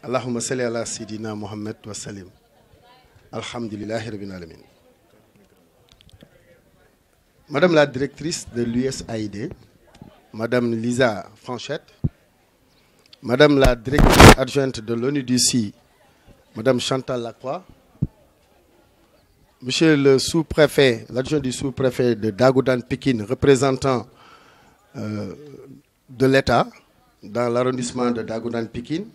Allahumma salli ala Sayyidina Muhammad wa salim. Alhamdulillahi Rabbil Alamin. Madame la directrice de l'USAID, Madame Lisa Franchette, Madame la directrice adjointe de l'ONUDC, Madame Chantal Lacroix, Monsieur le sous-préfet, l'adjoint du sous-préfet de Dagodan Pikine, représentant de l'État dans l'arrondissement de Dagodan Pikine,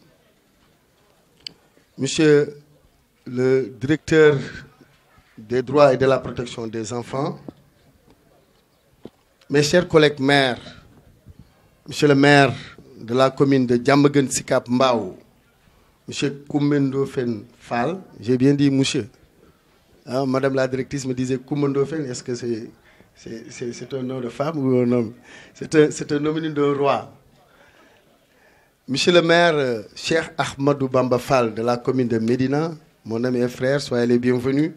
Monsieur le directeur des droits et de la protection des enfants, mes chers collègues maires, Monsieur le maire de la commune de Diamaguène Sicap Mbao, Monsieur Koumendo Fen Fall, j'ai bien dit monsieur. Ah, Madame la directrice me disait Koumendo Fen, est-ce que c'est un nom de femme ou un homme? C'est un homonyme de roi. Monsieur le maire, Cheikh Ahmadou Bamba Fall de la commune de Médina, mon ami et frère, soyez les bienvenus.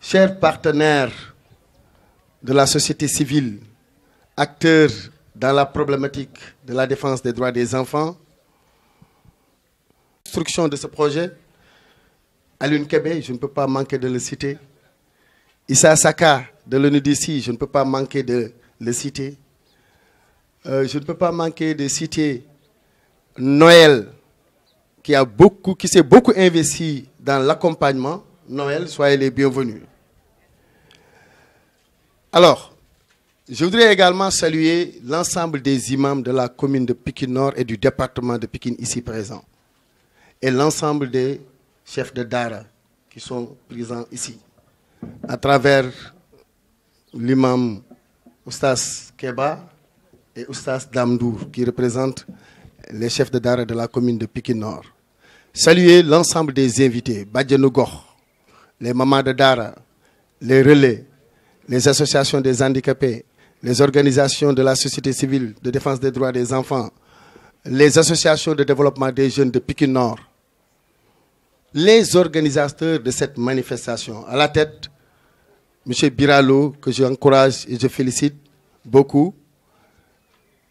Chers partenaires de la société civile, acteurs dans la problématique de la défense des droits des enfants, construction de ce projet, Alioune Kébé, je ne peux pas manquer de le citer. Issa Saka de l'ONUDC, je ne peux pas manquer de le citer. Je ne peux pas manquer de citer Noël, qui s'est beaucoup investi dans l'accompagnement. Noël, soyez les bienvenus. Alors, je voudrais également saluer l'ensemble des imams de la commune de Pikine Nord et du département de Pikine ici présents. Et l'ensemble des chefs de Dara qui sont présents ici. À travers l'imam Oustaz Keba et Oustaz Damdour qui représentent les chefs de Dara de la commune de Pikine Nord. Saluer l'ensemble des invités, Badjanogor, les mamans de Dara, les relais, les associations des handicapés, les organisations de la société civile de défense des droits des enfants, les associations de développement des jeunes de Pikine Nord, les organisateurs de cette manifestation. À la tête, M. Biralo, que j'encourage et je félicite beaucoup,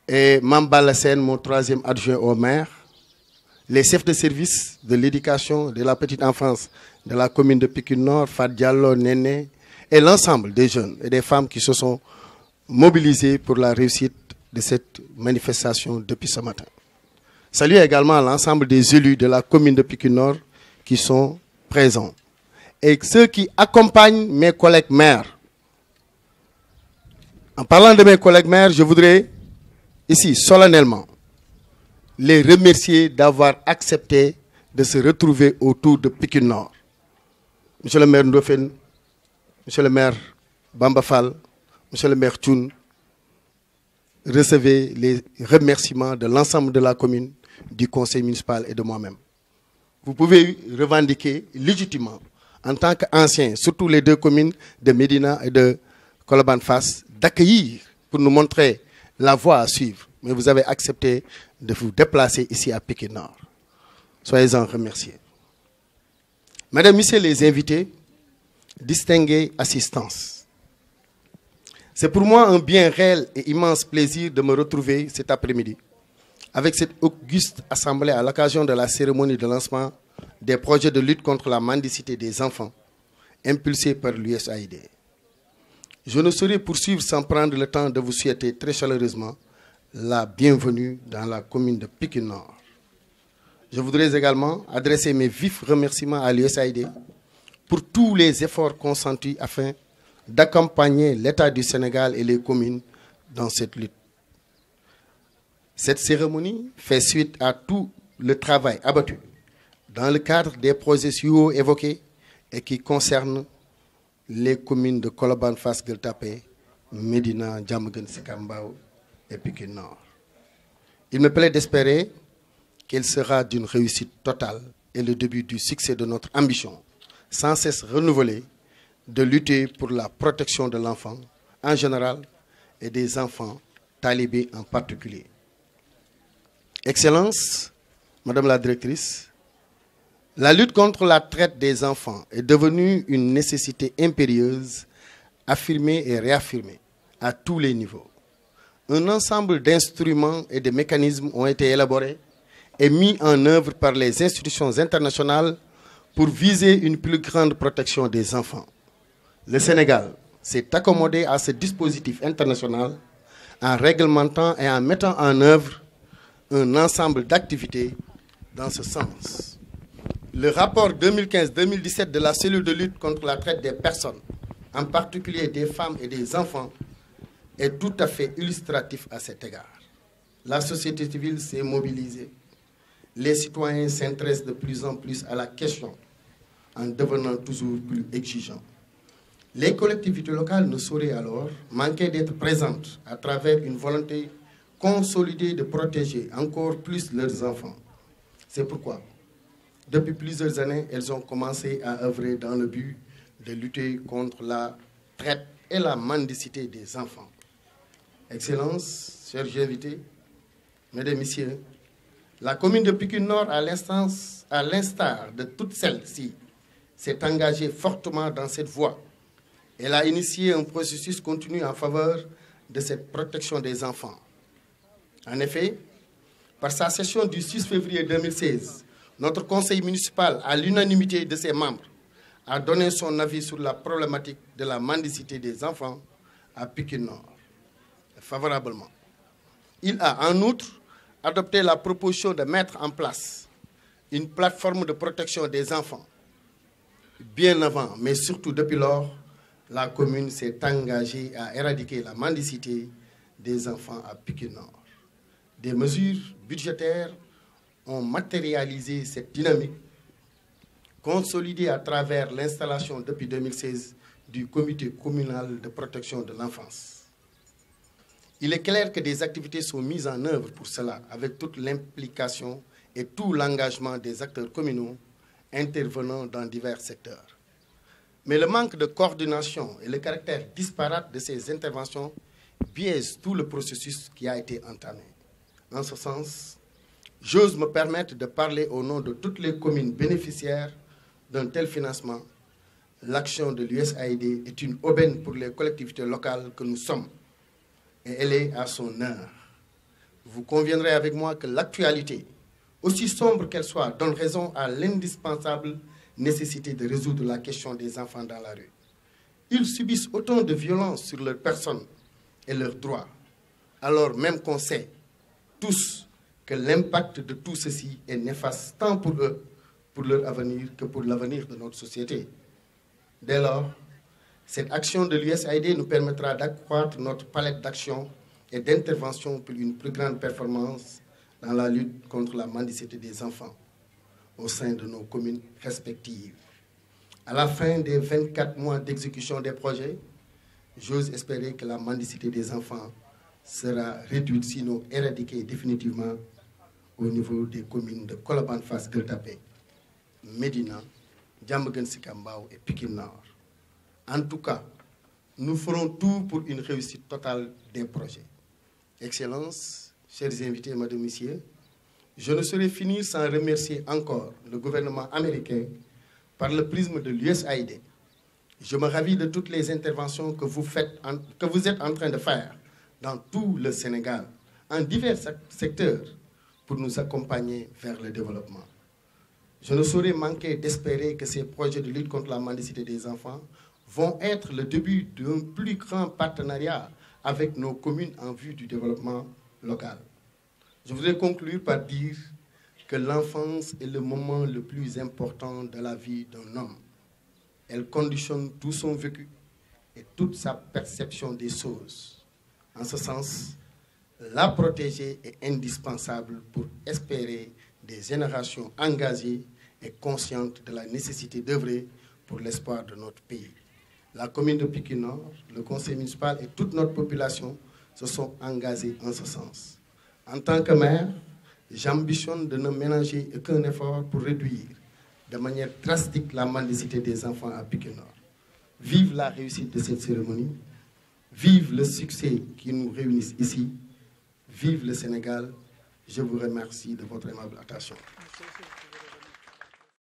et Mamba Lassène, mon troisième adjoint au maire, les chefs de service de l'éducation de la petite enfance de la commune de Pikine Nord, Fat Diallo, Néné, et l'ensemble des jeunes et des femmes qui se sont mobilisés pour la réussite de cette manifestation depuis ce matin. Salut également l'ensemble des élus de la commune de Pikine Nord qui sont présents et ceux qui accompagnent mes collègues maires. En parlant de mes collègues maires, je voudrais ici solennellement les remercier d'avoir accepté de se retrouver autour de Pikine Nord. Monsieur le maire Ndofène, Monsieur le maire Bamba Fall, Monsieur le maire Thioune, recevez les remerciements de l'ensemble de la commune, du conseil municipal et de moi-même. Vous pouvez revendiquer légitimement, en tant qu'ancien, surtout les deux communes de Médina et de Colobane Fass, d'accueillir pour nous montrer la voie à suivre. Mais vous avez accepté de vous déplacer ici à Pikine Nord. Soyez-en remerciés. Mesdames, Messieurs les invités, distinguée assistance. C'est pour moi un bien réel et immense plaisir de me retrouver cet après-midi avec cette auguste assemblée à l'occasion de la cérémonie de lancement des projets de lutte contre la mendicité des enfants impulsés par l'USAID. Je ne saurais poursuivre sans prendre le temps de vous souhaiter très chaleureusement la bienvenue dans la commune de Pikine Nord. Je voudrais également adresser mes vifs remerciements à l'USAID pour tous les efforts consentis afin d'accompagner l'État du Sénégal et les communes dans cette lutte. Cette cérémonie fait suite à tout le travail abattu dans le cadre des projets suivants évoqués et qui concernent les communes de Colobane, Fass Gueule Tapée, Médina, Diamaguène Sicap Mbao et Pikine Nord. Il me plaît d'espérer qu'elle sera d'une réussite totale et le début du succès de notre ambition sans cesse renouvelée de lutter pour la protection de l'enfant en général et des enfants talibés en particulier. Excellence, Madame la directrice, la lutte contre la traite des enfants est devenue une nécessité impérieuse, affirmée et réaffirmée à tous les niveaux. un ensemble d'instruments et de mécanismes ont été élaborés et mis en œuvre par les institutions internationales pour viser une plus grande protection des enfants. Le Sénégal s'est accommodé à ce dispositif international en réglementant et en mettant en œuvre un ensemble d'activités dans ce sens. Le rapport 2015-2017 de la cellule de lutte contre la traite des personnes, en particulier des femmes et des enfants, est tout à fait illustratif à cet égard. La société civile s'est mobilisée. Les citoyens s'intéressent de plus en plus à la question en devenant toujours plus exigeants. Les collectivités locales ne sauraient alors manquer d'être présentes à travers une volonté consolidée de protéger encore plus leurs enfants. C'est pourquoi, depuis plusieurs années, elles ont commencé à œuvrer dans le but de lutter contre la traite et la mendicité des enfants. Excellences, chers invités, Mesdames, Messieurs, la commune de Pikine Nord, à l'instar de toutes celles-ci, s'est engagée fortement dans cette voie. Elle a initié un processus continu en faveur de cette protection des enfants. En effet, par sa session du 6 février 2016, notre conseil municipal, à l'unanimité de ses membres, a donné son avis sur la problématique de la mendicité des enfants à Pikine Nord, favorablement. Il a en outre adopté la proposition de mettre en place une plateforme de protection des enfants. Bien avant, mais surtout depuis lors, la commune s'est engagée à éradiquer la mendicité des enfants à Pikine Nord. Des mesures budgétaires ont matérialisé cette dynamique, consolidée à travers l'installation depuis 2016 du comité communal de protection de l'enfance. Il est clair que des activités sont mises en œuvre pour cela, avec toute l'implication et tout l'engagement des acteurs communaux intervenant dans divers secteurs. Mais le manque de coordination et le caractère disparate de ces interventions biaisent tout le processus qui a été entamé. En ce sens, j'ose me permettre de parler au nom de toutes les communes bénéficiaires d'un tel financement. L'action de l'USAID est une aubaine pour les collectivités locales que nous sommes et elle est à son heure. Vous conviendrez avec moi que l'actualité, aussi sombre qu'elle soit, donne raison à l'indispensable nécessité de résoudre la question des enfants dans la rue. Ils subissent autant de violences sur leur personne et leurs droits, alors même qu'on sait tous que l'impact de tout ceci est néfaste tant pour eux, pour leur avenir, que pour l'avenir de notre société. Dès lors, cette action de l'USAID nous permettra d'accroître notre palette d'action et d'intervention pour une plus grande performance dans la lutte contre la mendicité des enfants au sein de nos communes respectives. À la fin des 24 mois d'exécution des projets, j'ose espérer que la mendicité des enfants sera réduite, sinon éradiquée définitivement au niveau des communes de Colobane, Fass, Gueule Tapée, Médina, Diamaguène Sicap Mbao et Pikine Nord. En tout cas, nous ferons tout pour une réussite totale des projets. Excellences, chers invités, Mesdames, Messieurs, je ne saurais finir sans remercier encore le gouvernement américain par le prisme de l'USAID. Je me ravis de toutes les interventions que vous êtes en train de faire dans tout le Sénégal, en divers secteurs, pour nous accompagner vers le développement. Je ne saurais manquer d'espérer que ces projets de lutte contre la mendicité des enfants vont être le début d'un plus grand partenariat avec nos communes en vue du développement local. Je voudrais conclure par dire que l'enfance est le moment le plus important de la vie d'un homme. Elle conditionne tout son vécu et toute sa perception des choses. En ce sens, la protéger est indispensable pour espérer des générations engagées et conscientes de la nécessité d'œuvrer pour l'espoir de notre pays. La commune de Pikine Nord, le conseil municipal et toute notre population se sont engagés en ce sens. En tant que maire, j'ambitionne de ne ménager aucun effort pour réduire de manière drastique la mendicité des enfants à Pikine Nord. Vive la réussite de cette cérémonie, vive le succès qui nous réunit ici, vive le Sénégal. Je vous remercie de votre aimable attention.